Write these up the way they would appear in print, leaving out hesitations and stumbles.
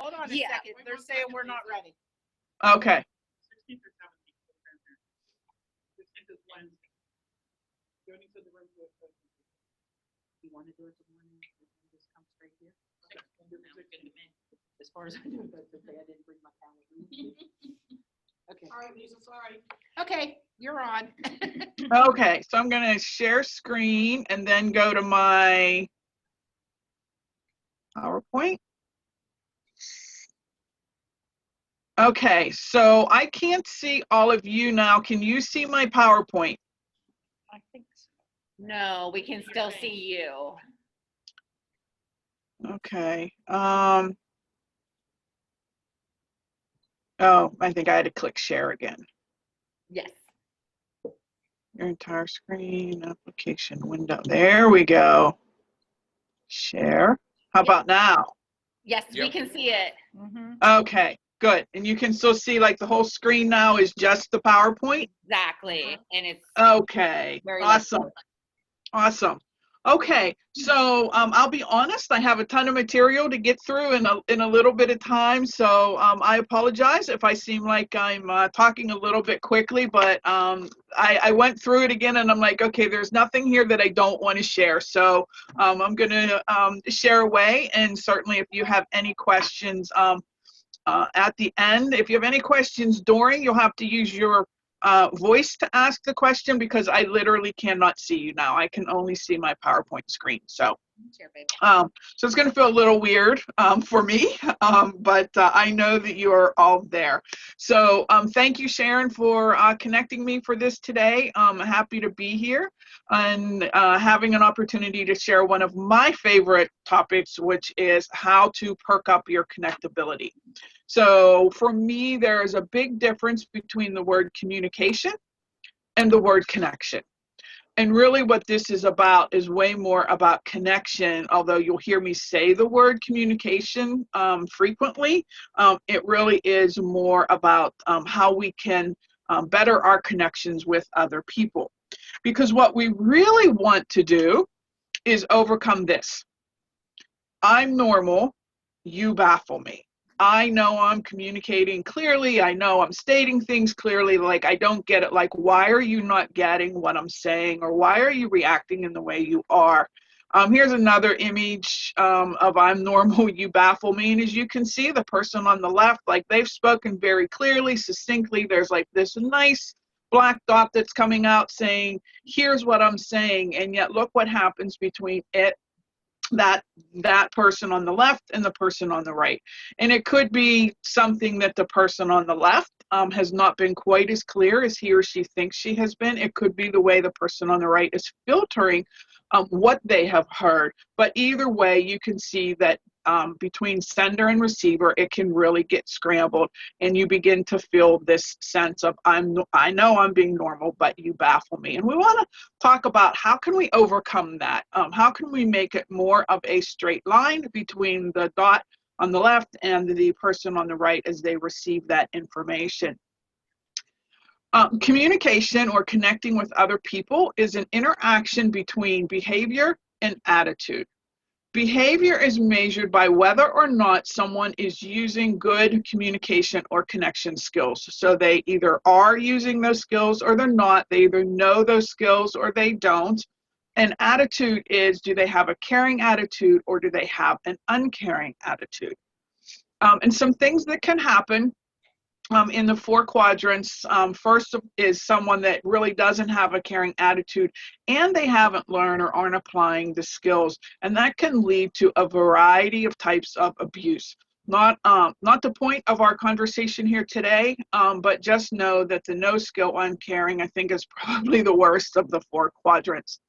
Hold on a second. They're saying we're not ready. Okay. 16th or 17th. 16th is Wednesday. Going to the room with You want to do it tomorrow? Just come straight here. As far as I know, that's okay. I didn't bring my calendar. Okay. All right, Lisa, sorry. Okay, you're on. Okay, so I'm going to share screen and then go to my PowerPoint. Okay, so I can't see all of you now. Can you see my PowerPoint? I think so. No, we can still see you. Okay. Oh, I think I had to click share again. Yes. Your entire screen, application window. There we go. Share. How about now? Yes, we can see it. Okay, good. And you can still see like the whole screen now is just the PowerPoint? Exactly. And it's okay. very Awesome. legible. Awesome. Okay, so I'll be honest, I have a ton of material to get through in a little bit of time, so I apologize if I seem like I'm talking a little bit quickly, but I went through it again and I'm like, okay, there's nothing here that I don't want to share, so I'm going to share away, and certainly if you have any questions at the end, if you have any questions during, you'll have to use your voice to ask the question, because I literally cannot see you now. I can only see my PowerPoint screen. So, so it's going to feel a little weird for me, but I know that you are all there. So thank you, Sharon, for connecting me for this today. I'm happy to be here and having an opportunity to share one of my favorite topics, which is how to perk up your connectability. So for me, there is a big difference between the word communication and the word connection. And really what this is about is way more about connection, although you'll hear me say the word communication frequently. It really is more about how we can better our connections with other people. Because what we really want to do is overcome this. I'm normal, you baffle me. I know I'm communicating clearly. I know I'm stating things clearly. Like, I don't get it. Like, why are you not getting what I'm saying? Or why are you reacting in the way you are? Here's another image of I'm normal, you baffle me. And as you can see, the person on the left, like, they've spoken very clearly, succinctly. There's like this nice black dot that's coming out saying, here's what I'm saying. And yet look what happens between it, that person on the left and the person on the right. And it could be something that the person on the left has not been quite as clear as he or she thinks she has been. It could be the way the person on the right is filtering what they have heard. But either way, you can see that between sender and receiver, it can really get scrambled, and you begin to feel this sense of I know I'm being normal, but you baffle me. And we want to talk about how can we overcome that? How can we make it more of a straight line between the dot on the left and the person on the right as they receive that information? Communication, or connecting with other people, is an interaction between behavior and attitude. Behavior is measured by whether or not someone is using good communication or connection skills. So they either are using those skills or they're not. They either know those skills or they don't. And attitude is, do they have a caring attitude or do they have an uncaring attitude? And some things that can happen in the 4 quadrants. First is someone that really doesn't have a caring attitude and they haven't learned or aren't applying the skills. And that can lead to a variety of types of abuse. Not the point of our conversation here today, but just know that the no skill uncaring, I think, is probably the worst of the 4 quadrants.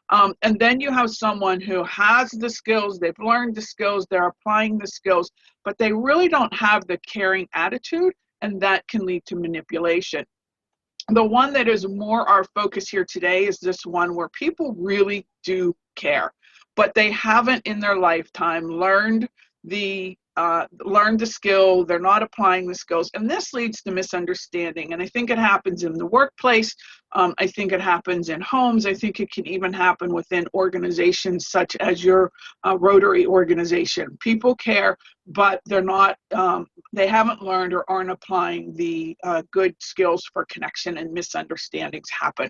And then you have someone who has the skills, they've learned the skills, they're applying the skills, but they really don't have the caring attitude, and that can lead to manipulation. The one that is more our focus here today is this one where people really do care, but they haven't in their lifetime learned the learned the skill, they're not applying the skills, and this leads to misunderstanding. And I think it happens in the workplace. I think it happens in homes. I think it can even happen within organizations such as your Rotary organization. People care, but they're not, they haven't learned or aren't applying the good skills for connection, and misunderstandings happen.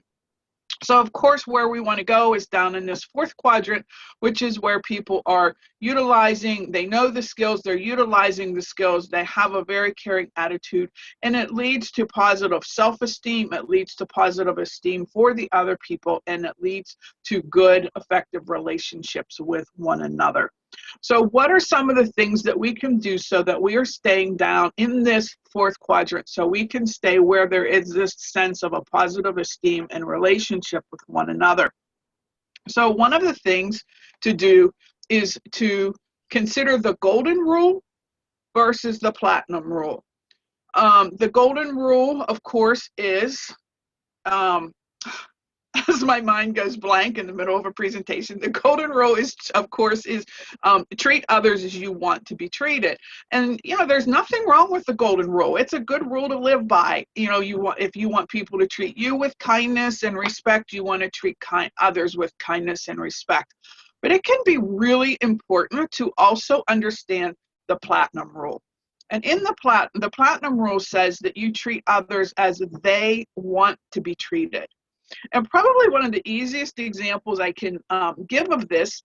So of course, where we want to go is down in this fourth quadrant, which is where people are utilizing, they know the skills, they're utilizing the skills, they have a very caring attitude, and it leads to positive self-esteem, it leads to positive esteem for the other people, and it leads to good, effective relationships with one another. So what are some of the things that we can do so that we are staying down in this fourth quadrant, so we can stay where there is this sense of a positive esteem and relationship with one another? So one of the things to do is to consider the golden rule versus the platinum rule. The golden rule, of course, is as my mind goes blank in the middle of a presentation, the golden rule is, of course, is treat others as you want to be treated. And, you know, there's nothing wrong with the golden rule. It's a good rule to live by. You know, if you want people to treat you with kindness and respect, you want to treat others with kindness and respect. But it can be really important to also understand the platinum rule. And in the platinum rule says that you treat others as they want to be treated. And probably one of the easiest examples I can give of this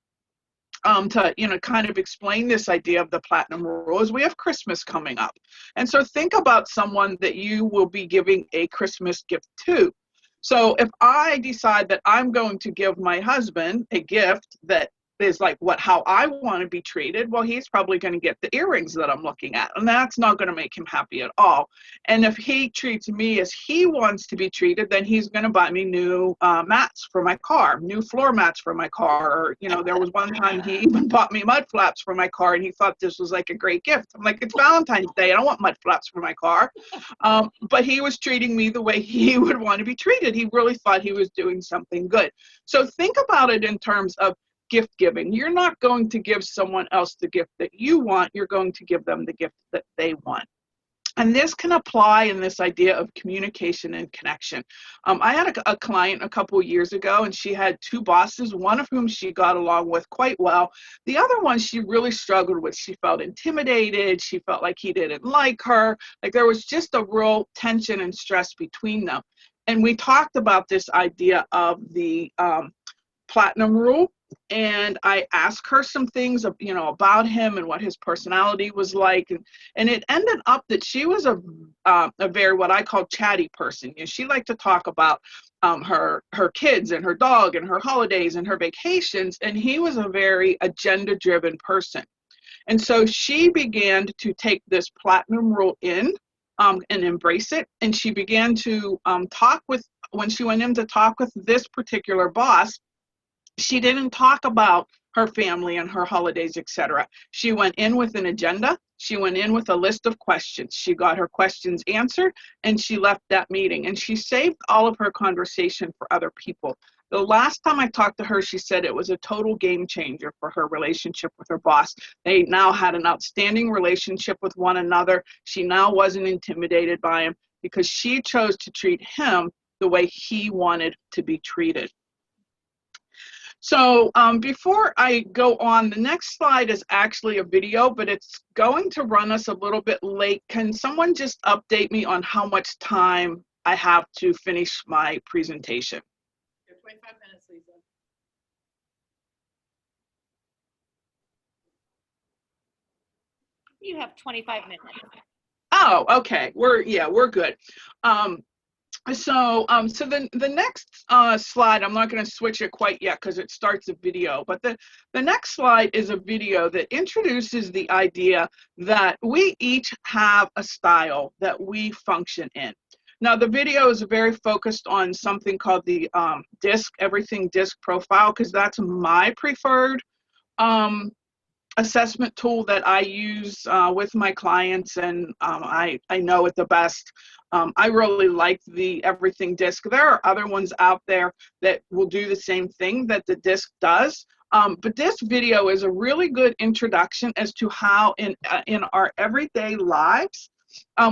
to, you know, kind of explain this idea of the platinum rule is we have Christmas coming up. And so think about someone that you will be giving a Christmas gift to. So if I decide that I'm going to give my husband a gift that is like how I want to be treated, well, he's probably going to get the earrings that I'm looking at, and that's not going to make him happy at all. And if he treats me as he wants to be treated, then he's going to buy me new mats for my car, new floor mats for my car. Or, you know, there was one time he even bought me mud flaps for my car, and he thought this was like a great gift. I'm like, it's Valentine's Day, I don't want mud flaps for my car. But he was treating me the way he would want to be treated. He really thought he was doing something good. So think about it in terms of gift giving. You're not going to give someone else the gift that you want, you're going to give them the gift that they want. And this can apply in this idea of communication and connection. I had a client a couple of years ago, and she had two bosses, one of whom she got along with quite well. The other one she really struggled with. She felt intimidated. She felt like he didn't like her. Like there was just a real tension and stress between them. And we talked about this idea of the platinum rule. And I asked her some things, you know, about him and what his personality was like, and it ended up that she was a very what I call chatty person. You know, she liked to talk about her kids and her dog and her holidays and her vacations, and he was a very agenda-driven person. And so she began to take this platinum rule in and embrace it, and she began to when she went in to talk with this particular boss, she didn't talk about her family and her holidays, etc. She went in with an agenda. She went in with a list of questions. She got her questions answered, and she left that meeting. And she saved all of her conversation for other people. The last time I talked to her, she said it was a total game changer for her relationship with her boss. They now had an outstanding relationship with one another. She now wasn't intimidated by him because she chose to treat him the way he wanted to be treated. So before I go on, the next slide is actually a video, but it's going to run us a little bit late. Can someone just update me on how much time I have to finish my presentation? You have 25 minutes, Lisa. You have 25 minutes. Oh, okay. We're good. So the next slide, I'm not going to switch it quite yet because it starts a video, but the next slide is a video that introduces the idea that we each have a style that we function in. Now, the video is very focused on something called the DISC, Everything DISC profile, because that's my preferred assessment tool that I use with my clients, and I know it the best. I really like the Everything DISC. There are other ones out there that will do the same thing that the DISC does, But this video is a really good introduction as to how in our everyday lives,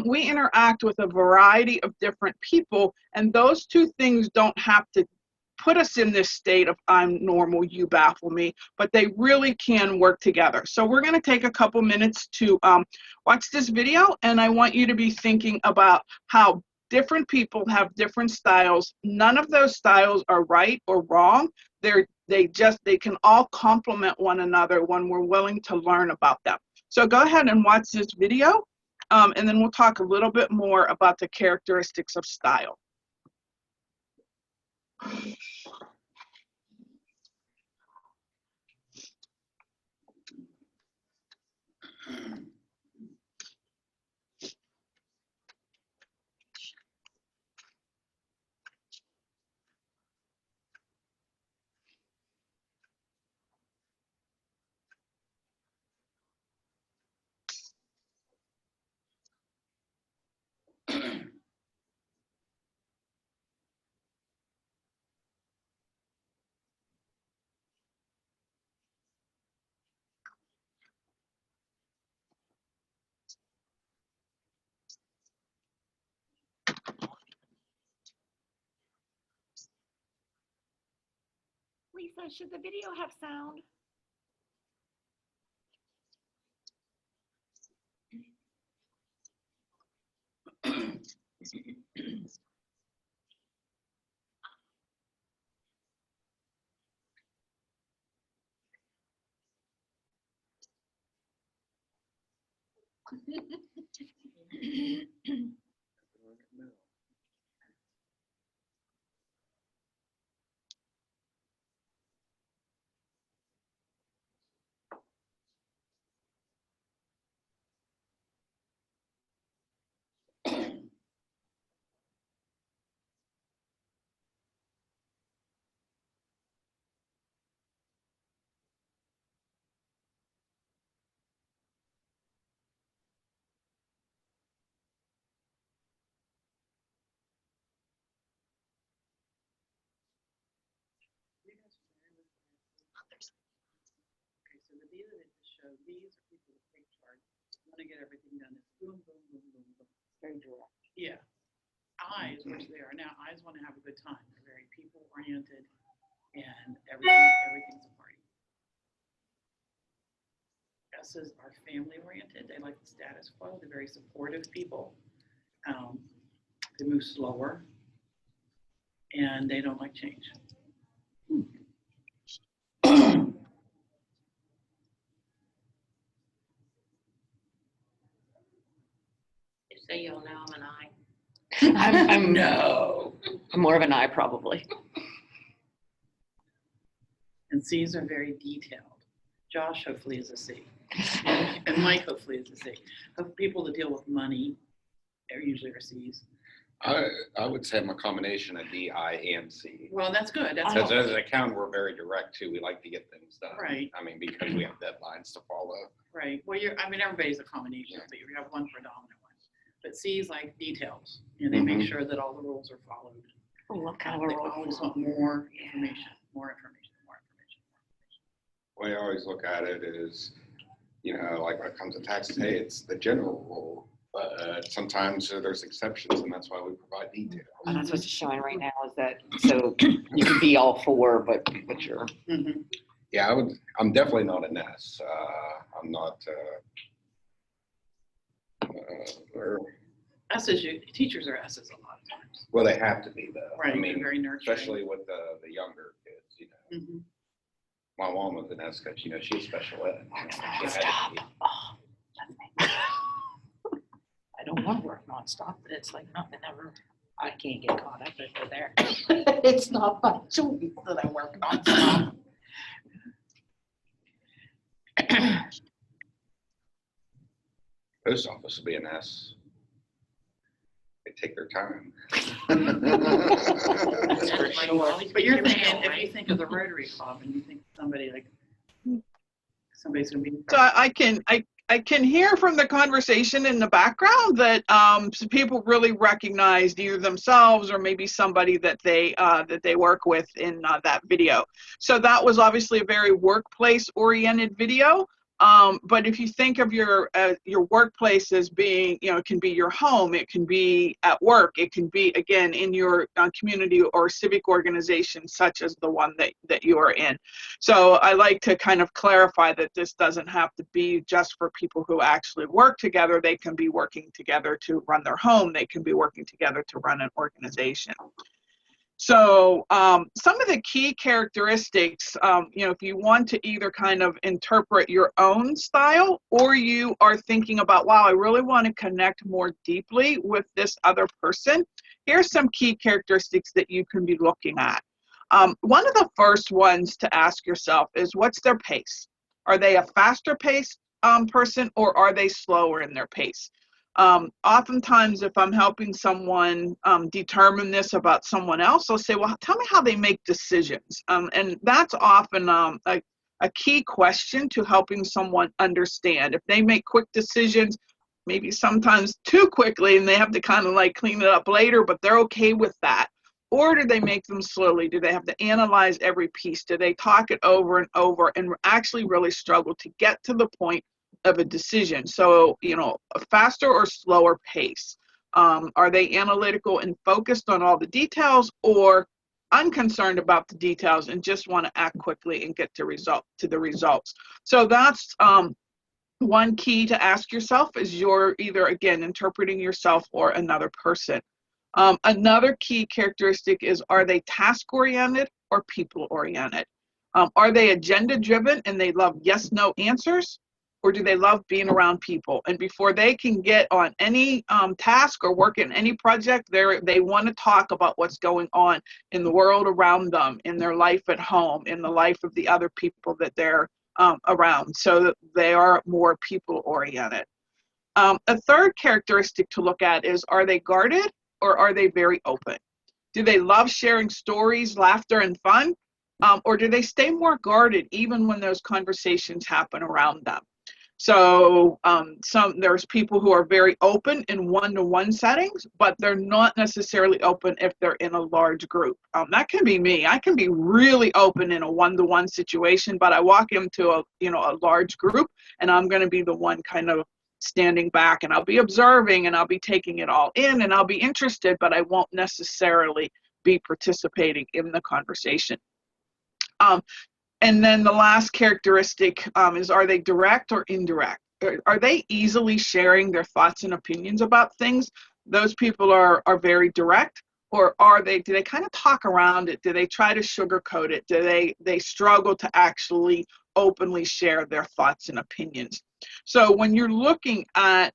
we interact with a variety of different people, and those two things don't have to put us in this state of I'm normal, you baffle me, but they really can work together. So we're going to take a couple minutes to watch this video, and I want you to be thinking about how different people have different styles. None of those styles are right or wrong. They can all complement one another when we're willing to learn about them. So go ahead and watch this video, and then we'll talk a little bit more about the characteristics of style. Lisa, should the video have sound? Okay, so the view that it just showed, these are people with take charge. Want to get everything done. It's boom, boom, boom, boom, boom. Very direct. Yeah. Eyes, which they are now, eyes want to have a good time. They're very people oriented, and everything's a party. S's are family oriented. They like the status quo. They're very supportive people. They move slower, and they don't like change. So you'll know I'm an I. I'm No. more of an I probably. And C's are very detailed. Josh hopefully is a C. And Mike hopefully is a C. People that deal with money are usually are C's. I would say I'm a combination of D, I, and C. Well, that's good. That's Because helpful. as an accountant, we're very direct too. We like to get things done. Right. I mean, because we have deadlines to follow. Right. Well, everybody's a combination, but you have one predominant one. But C's like details, and they make sure that all the rules are followed. Oh, what kind of They a role? always want more information, more information, more information, more information. The way I always look at it is, like when it comes to taxes, hey, it's the general rule. But sometimes there's exceptions, and that's why we provide details. And that's what's showing right now is that, so you can be all for, but you're. Mm-hmm. Yeah, I'm definitely not an S. I'm not. S's, teachers are S's a lot of times. Well, they have to be though. Right. I mean, They're very nurturing. especially with the younger kids. Mm-hmm. My mom was an S because she's special ed. She had to be. Oh, that's me. I don't want to work nonstop, but it's like nothing ever. I can't get caught up if they're there. It's not my choice that I work nonstop. Post office would be an S. They take their time. That's for sure. But you're thinking, if you think of the Rotary Club and you think somebody like, somebody's gonna be. So I can hear from the conversation in the background that some people really recognized either themselves or maybe somebody that they work with in that video. So that was obviously a very workplace-oriented video. But if you think of your workplace as being, it can be your home, it can be at work, it can be, again, in your community or civic organization, such as the one that you are in. So I like to kind of clarify that this doesn't have to be just for people who actually work together. They can be working together to run their home. They can be working together to run an organization. So some of the key characteristics, if you want to either kind of interpret your own style or you are thinking about, wow, I really want to connect more deeply with this other person, here's some key characteristics that you can be looking at. One of the first ones to ask yourself is, what's their pace? Are they a faster paced person, or are they slower in their pace? Oftentimes, if I'm helping someone determine this about someone else, I'll say, well, tell me how they make decisions. And that's often a key question to helping someone understand. If they make quick decisions, maybe sometimes too quickly, and they have to kind of like clean it up later, but they're okay with that. Or do they make them slowly? Do they have to analyze every piece? Do they talk it over and over and actually really struggle to get to the point of a decision? So, a faster or slower pace. Are they analytical and focused on all the details, or unconcerned about the details and just want to act quickly and get to the results? So that's one key to ask yourself, is you're either, again, interpreting yourself or another person. Another key characteristic is, are they task-oriented or people-oriented? Are they agenda-driven and they love yes-no answers? Or do they love being around people? And before they can get on any task or work in any project, they want to talk about what's going on in the world around them, in their life at home, in the life of the other people that they're around. So that they are more people-oriented. A third characteristic to look at is, are they guarded or are they very open? Do they love sharing stories, laughter, and fun? Or do they stay more guarded even when those conversations happen around them? So there's people who are very open in one-to-one settings, but they're not necessarily open if they're in a large group. That can be me. I can be really open in a one-to-one situation, but I walk into a large group and I'm going to be the one kind of standing back, and I'll be observing and I'll be taking it all in and I'll be interested, but I won't necessarily be participating in the conversation. And then the last characteristic is, are they direct or indirect? Are they easily sharing their thoughts and opinions about things? Those people are very direct, or do they kind of talk around it? Do they try to sugarcoat it? Do they struggle to actually openly share their thoughts and opinions? So when you're looking at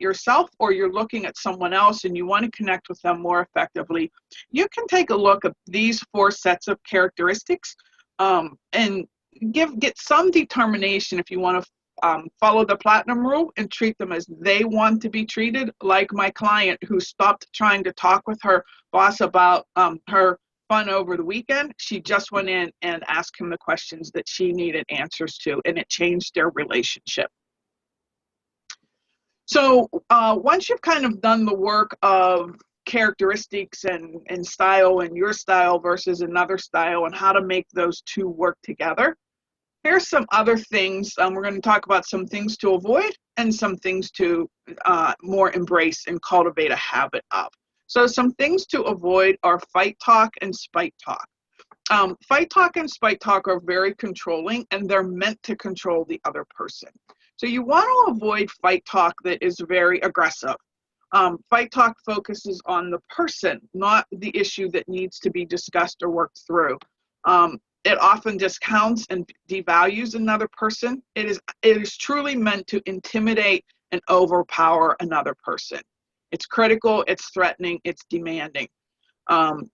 yourself, or you're looking at someone else and you want to connect with them more effectively, you can take a look at these 4 sets of characteristics and get some determination if you want to follow the platinum rule and treat them as they want to be treated, like my client who stopped trying to talk with her boss about her fun over the weekend. She just went in and asked him the questions that she needed answers to, and it changed their relationship. So once you've kind of done the work of characteristics and style, and your style versus another style, and how to make those two work together, here's some other things. We're going to talk about some things to avoid and some things to more embrace and cultivate a habit of. So some things to avoid are fight talk and spite talk. Fight talk and spite talk are very controlling, and they're meant to control the other person. So you want to avoid fight talk that is very aggressive. Fight talk focuses on the person, not the issue that needs to be discussed or worked through. It often discounts and devalues another person. It is truly meant to intimidate and overpower another person. It's critical, it's threatening, it's demanding.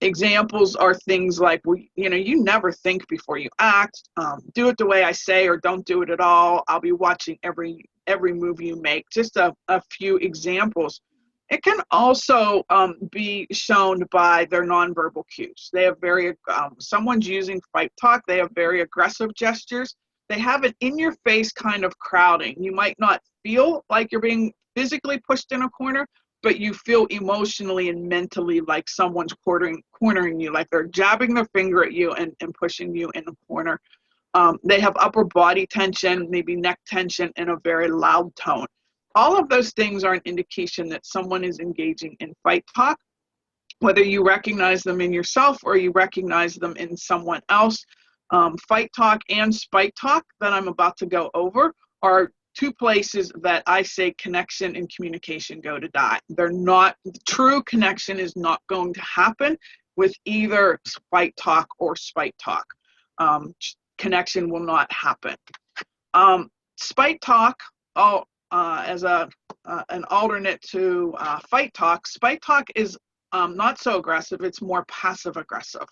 Examples are things like, well, you never think before you act. Do it the way I say, or don't do it at all. I'll be watching every move you make. Just a few examples. It can also be shown by their nonverbal cues. They have someone's using fight talk. They have very aggressive gestures. they have an in-your-face kind of crowding. You might not feel like you're being physically pushed in a corner, but you feel emotionally and mentally like someone's cornering you, like they're jabbing their finger at you and pushing you in a corner. They have upper body tension, maybe neck tension, and a very loud tone. All of those things are an indication that someone is engaging in fight talk. Whether you recognize them in yourself or you recognize them in someone else, fight talk and spite talk that I'm about to go over are two places that I say connection and communication go to die. They're not, true connection is not going to happen with either fight talk or spite talk. Connection will not happen. Spite talk, as an alternate to fight talk, spite talk is not so aggressive, it's more passive aggressive.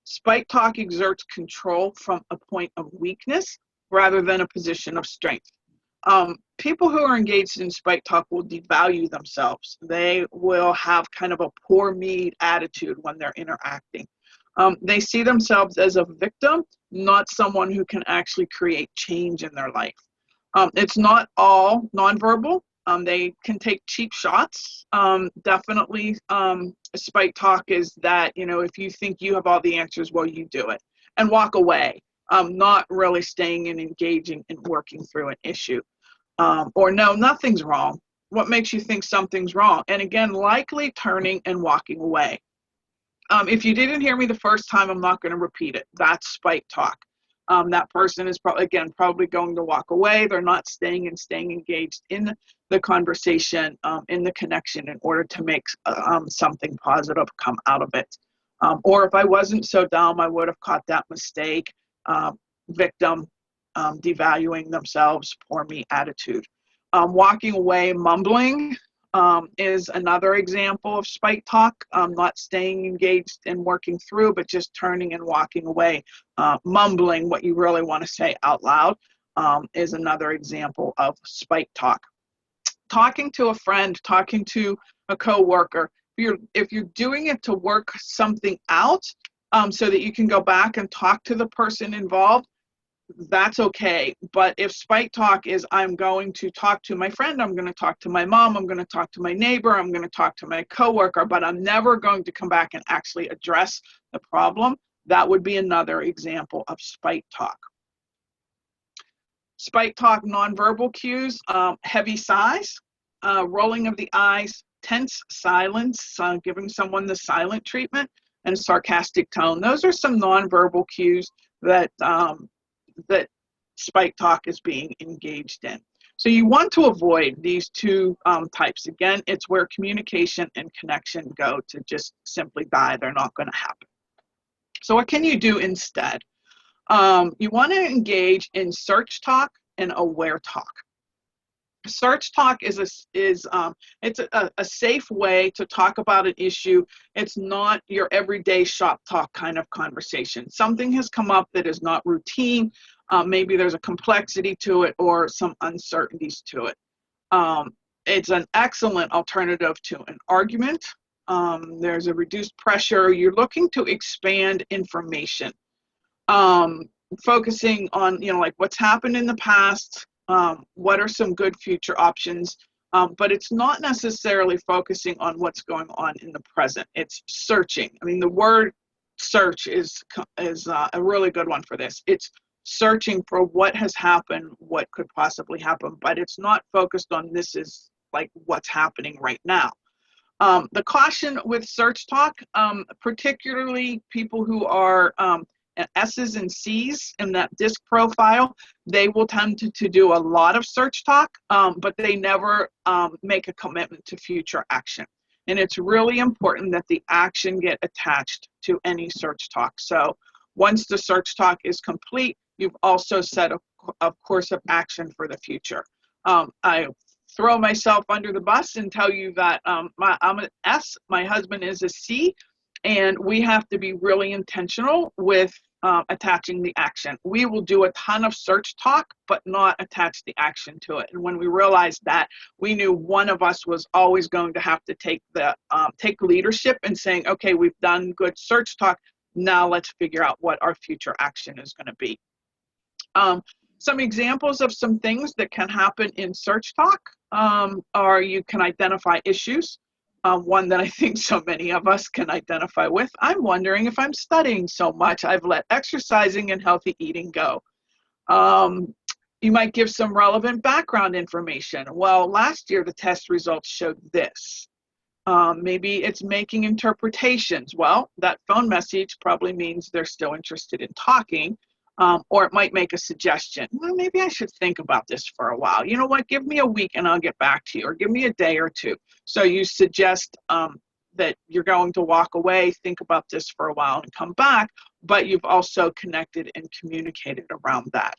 Spite talk exerts control from a point of weakness rather than a position of strength. People who are engaged in spite talk will devalue themselves. They will have kind of a poor me attitude when they're interacting. They see themselves as a victim, not someone who can actually create change in their life. It's not all nonverbal. They can take cheap shots. Definitely, spite talk is that, you know, if you think you have all the answers, well, you do it and walk away. Not really staying and engaging and working through an issue. Or no, nothing's wrong. What makes you think something's wrong? And again, likely turning and walking away. If you didn't hear me the first time, I'm not going to repeat it. That's spite talk. That person is probably going to walk away. They're not staying engaged in the conversation, in the connection, in order to make something positive come out of it. Or if I wasn't so dumb, I would have caught that mistake. Victim, devaluing themselves, poor me attitude. Walking away, mumbling is another example of spite talk. Not staying engaged and working through, but just turning and walking away. Mumbling what you really want to say out loud is another example of spite talk. Talking to a friend, talking to a coworker, if you're doing it to work something out so that you can go back and talk to the person involved, that's okay. But if spite talk is, I'm going to talk to my friend, I'm going to talk to my mom, I'm going to talk to my neighbor, I'm going to talk to my coworker, but I'm never going to come back and actually address the problem, that would be another example of spite talk. Spite talk nonverbal cues, heavy sighs, rolling of the eyes, tense silence, giving someone the silent treatment, and sarcastic tone. Those are some nonverbal cues that that spite talk is being engaged in. So you want to avoid these two types. Again, it's where communication and connection go to just simply die. They're not going to happen. So what can you do instead? You want to engage in search talk and aware talk. Search talk is a safe way to talk about an issue. It's not your everyday shop talk kind of conversation. Something has come up that is not routine. Maybe there's a complexity to it or some uncertainties to it. It's an excellent alternative to an argument. There's a reduced pressure. You're looking to expand information. Focusing on, you know, like what's happened in the past, what are some good future options, but it's not necessarily focusing on what's going on in the present. It's searching. I mean, the word search is a really good one for this. It's searching for what has happened, what could possibly happen, but it's not focused on this is like what's happening right now. The caution with search talk, particularly people who are S's and C's in that disc profile, they will tend to do a lot of search talk, but they never make a commitment to future action. And it's really important that the action get attached to any search talk. So once the search talk is complete, you've also set a course of action for the future. I throw myself under the bus and tell you that I'm an S, my husband is a C, and we have to be really intentional with attaching the action. We will do a ton of search talk, but not attach the action to it. And when we realized that, we knew one of us was always going to have to take leadership and saying, okay, we've done good search talk. Now let's figure out what our future action is going to be. Some examples of some things that can happen in search talk are you can identify issues. One that I think so many of us can identify with. I'm wondering if I'm studying so much, I've let exercising and healthy eating go. You might give some relevant background information. Well, last year the test results showed this. Maybe it's making interpretations. Well, that phone message probably means they're still interested in talking. Or it might make a suggestion. Well, maybe I should think about this for a while. You know what? Give me a week and I'll get back to you, or give me a day or two. So you suggest that you're going to walk away, think about this for a while and come back, but you've also connected and communicated around that.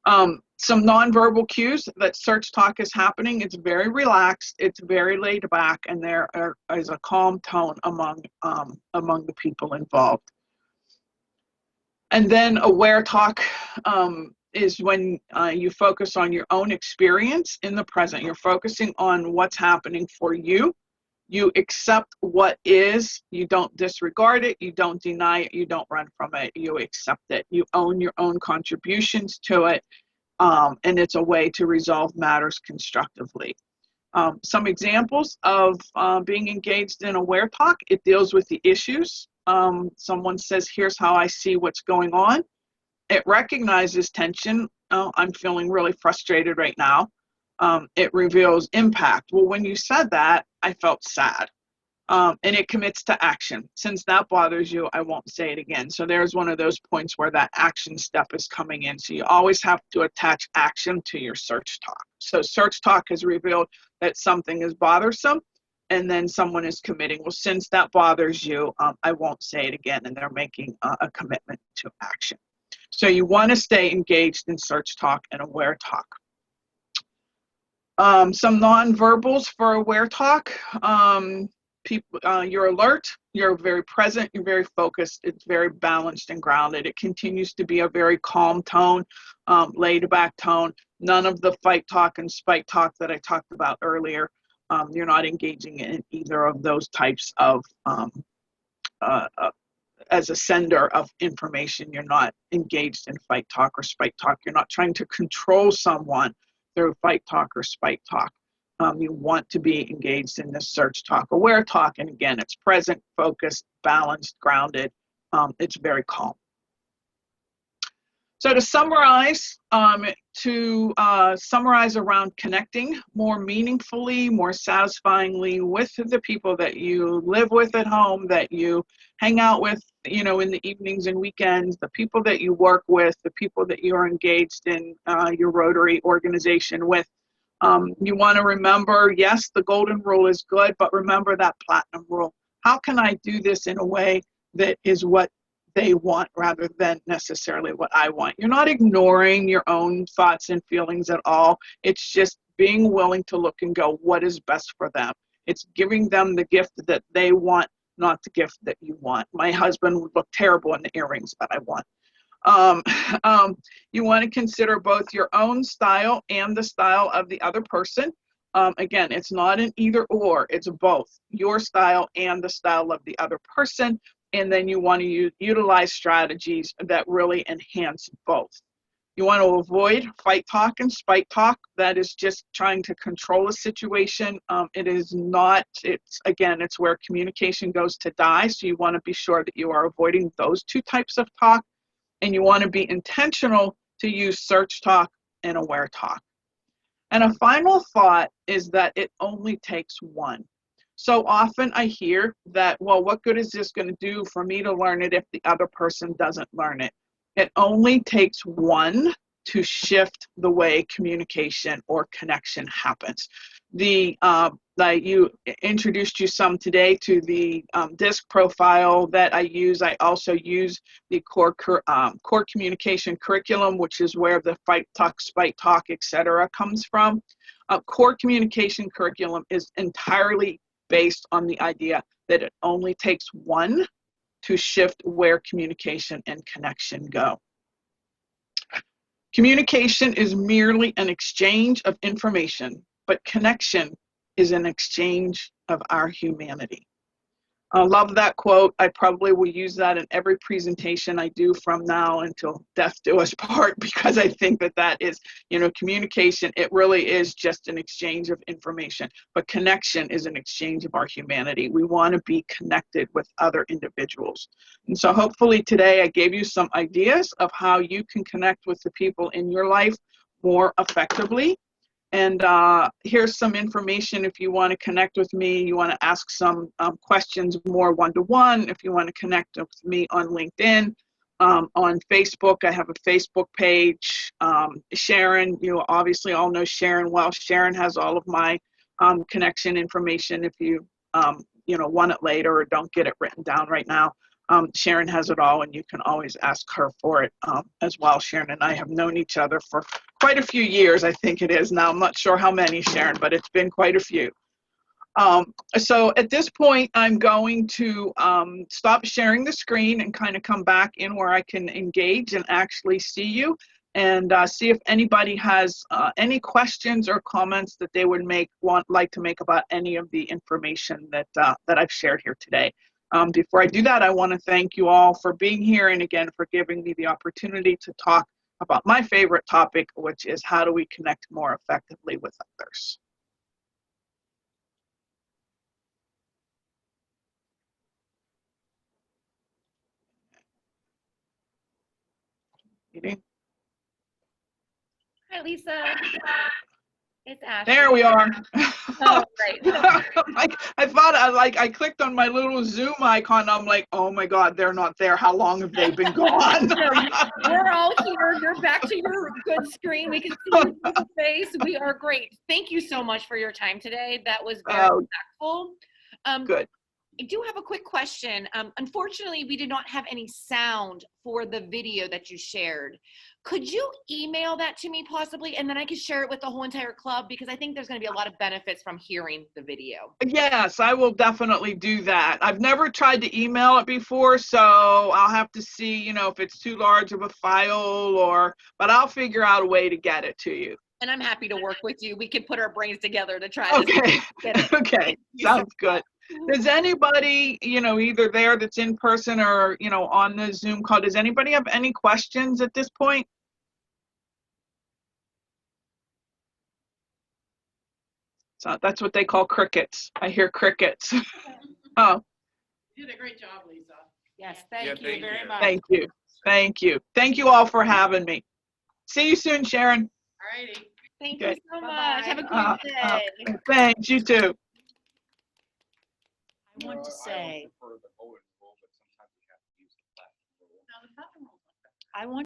Some nonverbal cues that search talk is happening. It's very relaxed, it's very laid back, and there is a calm tone among the people involved. And then aware talk is when you focus on your own experience in the present. You're focusing on what's happening for you. You accept what is. You don't disregard it. You don't deny it. You don't run from it. You accept it. You own your own contributions to it. And it's a way to resolve matters constructively. Some examples of being engaged in aware talk: it deals with the issues. Someone says, here's how I see what's going on. It recognizes tension. Oh, I'm feeling really frustrated right now. It reveals impact. Well, when you said that, I felt sad. And it commits to action. Since that bothers you, I won't say it again. So there's one of those points where that action step is coming in. So you always have to attach action to your search talk. So search talk has revealed that something is bothersome, and then someone is committing, well, since that bothers you, I won't say it again, and they're making a commitment to action. So you want to stay engaged in search talk and aware talk. Some nonverbals for aware talk. You're alert, you're very present, you're very focused, it's very balanced and grounded. It continues to be a very calm tone, laid back tone. None of the fight talk and spite talk that I talked about earlier. You're not engaging in either of those types of, as a sender of information. You're not engaged in fight talk or spite talk. You're not trying to control someone through fight talk or spite talk. You want to be engaged in this search talk, aware talk, and again, it's present, focused, balanced, grounded. It's very calm. So to summarize, summarize around connecting more meaningfully, more satisfyingly with the people that you live with at home, that you hang out with, in the evenings and weekends, the people that you work with, the people that you're engaged in your Rotary organization with. You want to remember, yes, the golden rule is good, but remember that platinum rule. How can I do this in a way that is what they want rather than necessarily what I want? You're not ignoring your own thoughts and feelings at all. It's just being willing to look and go, what is best for them? It's giving them the gift that they want, not the gift that you want. My husband would look terrible in the earrings that I want. You want to consider both your own style and the style of the other person. Again, it's not an either or, it's both your style and the style of the other person. And then you want to utilize strategies that really enhance both. You want to avoid fight talk and spite talk. That is just trying to control a situation. It is not, it's where communication goes to die. So you want to be sure that you are avoiding those two types of talk. And you want to be intentional to use search talk and aware talk. And a final thought is that it only takes one. So often I hear that, well, what good is this going to do for me to learn it if the other person doesn't learn it? It only takes one to shift the way communication or connection happens. You introduced you some today to the DISC profile that I use. I also use the core communication curriculum, which is where the fight talk, spite talk, etc. comes from. Core communication curriculum is entirely based on the idea that it only takes one to shift where communication and connection go. Communication is merely an exchange of information, but connection is an exchange of our humanity. I love that quote. I probably will use that in every presentation I do from now until death do us part, because I think that that is, you know, communication. It really is just an exchange of information, but connection is an exchange of our humanity. We want to be connected with other individuals. And so hopefully today I gave you some ideas of how you can connect with the people in your life more effectively. And here's some information if you want to connect with me, you want to ask some questions more one-to-one, if you want to connect with me on LinkedIn, on Facebook. I have a Facebook page. Sharon, you obviously all know Sharon well. Sharon has all of my connection information if you, you know, want it later or don't get it written down right now. Sharon has it all, and you can always ask her for it as well. Sharon and I have known each other for quite a few years, I think it is now. I'm not sure how many, Sharon, but it's been quite a few. So at this point, I'm going to stop sharing the screen and kind of come back in where I can engage and actually see you, and see if anybody has any questions or comments that they would like to make about any of the information that I've shared here today. Before I do that, I want to thank you all for being here, and again, for giving me the opportunity to talk about my favorite topic, which is how do we connect more effectively with others. Meeting. Hi, Lisa. It's Ashley. There we are. Oh, right. I thought I clicked on my little Zoom icon. I'm like, oh my God, they're not there. How long have they been gone? No, we're all here. You're back to your good screen. We can see your face. We are great. Thank you so much for your time today. That was very impactful. Good. I do have a quick question. Unfortunately, we did not have any sound for the video that you shared. Could you email that to me possibly, and then I could share it with the whole entire club, because I think there's going to be a lot of benefits from hearing the video. Yes, I will definitely do that. I've never tried to email it before, so I'll have to see, you know, if it's too large of a file but I'll figure out a way to get it to you. And I'm happy to work with you. We could put our brains together to try Okay. this. Okay. Sounds good. Does anybody, you know, either there that's in person or, you know, on the Zoom call, does anybody have any questions at this point? So that's what they call crickets. I hear crickets. Oh, You did a great job, Lisa. Yes, Yeah, thank you thank very you. much. thank you. Thank you. Thank you all for having me. See you soon, Sharon. All righty. Thank Okay. you so Bye-bye. much. Have a great day. Thanks, you too. I want to say, prefer the Owen rule, but sometimes we have to use the flat rule. Now, the pattern rules like that. I want